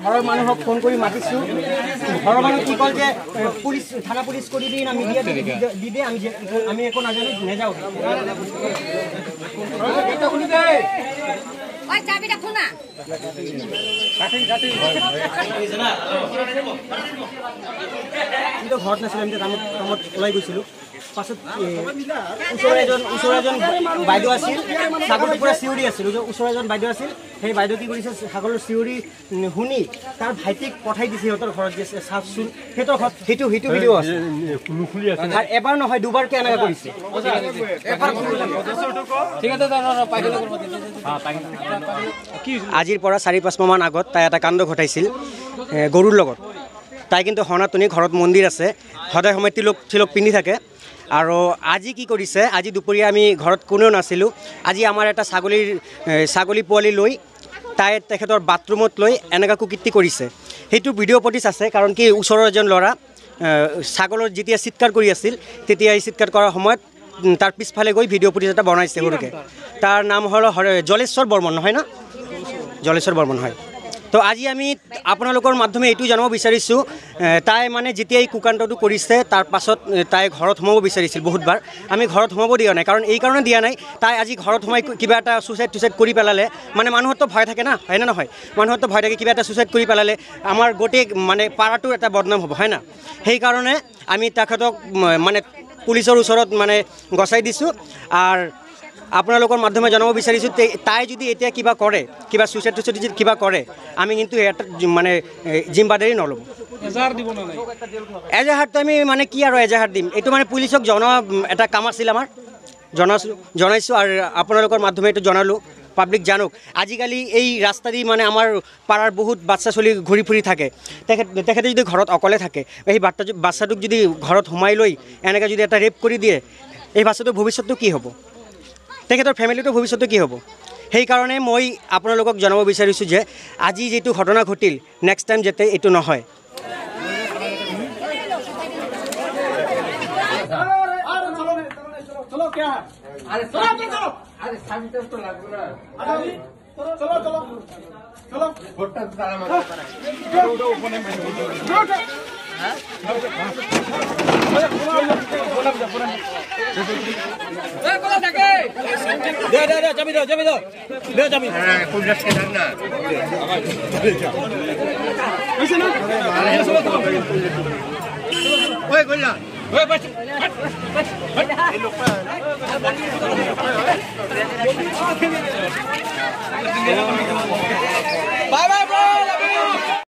ঘৰৰ মানুহক ফোন কৰি মাতিছোঁ ঘৰৰ মানুহ কি কল যে পুলিচ থানা পুলিচ কৰি দি না মিডিয়া দি দে আমি একো নাজানো নেযাওঁ কিন্তু ঘৰত নাছিলোঁ আমি কামত ওলাই গৈছিলোঁ পাছত ওচৰৰ এজন বাইদেউ আছিল ছাগলটো পুৰা চিঞৰি আছিল ওচৰৰ এজন বাইদেউ আছিল সেই বাইদেউ কি কৰিছে ছাগলৰ চিঞৰি শুনি তাৰ ভাইটিক পঠাই দিছে সিহঁতৰ ঘৰত যে চাওকচোন সিহঁতৰ ঘৰত সেইটো ভিডিঅ' আছে আৰু এবাৰ নহয় দুবাৰকৈ এনেকুৱা কৰিছে আজিৰ পৰা 4-5 মাহমান আগত তাই এটা কাণ্ড ঘটাইছিল গৰুৰ লগত তাই কিন্তু সনাতনী ঘৰত মন্দিৰ আছে সদায় সময় তিলক পিন্ধি থাকে আৰু আজি কি কৰিছে আজি দুপৰীয়া আমি ঘৰত কোনেও নাছিলোঁ আজি আমাৰ এটা ছাগলী পোৱালি লৈ তাই তেখেতৰ বাথৰুমত লৈ এনেকুৱা কুকীৰ্তি কৰিছে সেইটো ভিডিঅ' ফুটেজ আছে কাৰণ কি ওচৰৰ এজন ল'ৰা ছাগলৰ যেতিয়া চিৎকাৰ কৰি আছিল তেতিয়া এই চিৎকাৰ কৰাৰ সময়ত তাৰ পিছফালে গৈ ভিডিঅ' ফুটেজ এটা বনাইছে সৰুকৈ তাৰ নাম হ'ল জলেশ্বৰ বৰ্মন নহয় না জলেশ্বৰ বৰ্মন হয় তো আজি আমি আপোনালোকৰ মাধ্যমে এইটো জানিব বিচাৰিছোঁ তাই মানে যেতিয়া এই কুকাণ্ডটো কৰিছে তাৰ পাছত তাই ঘৰত সোমাব বিচাৰিছিল বহুতবাৰ আমি ঘৰত সোমাব দিয়া নাই কাৰণ এই কাৰণে দিয়া নাই তাই আজি ঘৰত সোমাই কিবা এটা ছুইচাইড কৰি পেলালে মানে মানুহৰতো ভয় থাকে না হয় না নহয় মানুহৰতো ভয় থাকে কিবা এটা ছুইচাইড কৰি পেলালে আমাৰ গোটেই মানে পাৰাটোৰ এটা বদনাম হ'ব হয় না সেইকাৰণে আমি তেখেতক মানে পুলিচৰ ওচৰত মানে গচাই দিছোঁ আৰু আপোনালোকৰ মাধ্যমে জনাব বিচাৰিছোঁ তাই যদি এতিয়া কিবা কৰে কিবা ছুইচাইড যদি কিবা কৰে আমি কিন্তু এটা মানে জিম্বাদাৰী নল'ব এজাহাৰটো আমি মানে কি আৰু এজাহাৰ দিম এইটো মানে পুলিচক জনোৱা এটা কাম আছিল আমাৰ জনাইছোঁ আৰু আপোনালোকৰ মাধ্যমে এইটো জনালোঁ পাব্লিক জানক আজিকালি এই ৰাস্তা দি মানে আমাৰ পাড়াৰ বহুত বাচ্চা চলি ঘূৰি ফুৰি থাকে তেখেতে যদি ঘৰত অকলে থাকে সেই বাচ্চাটোক যদি ঘৰত সোমাই লৈ এনেকৈ যদি এটা ৰেপ কৰি দিয়ে এই বাচ্চাটোৰ ভৱিষ্যতটো কি হ'ব তেখেতৰ ফেমিলিটোৰ ভৱিষ্যতটো কি হ'ব সেইকাৰণে মই আপোনালোকক জনাব বিচাৰিছোঁ যে আজি যিটো ঘটনা ঘটিল নেক্সট টাইম যাতে এইটো নহয় Bye bye bro.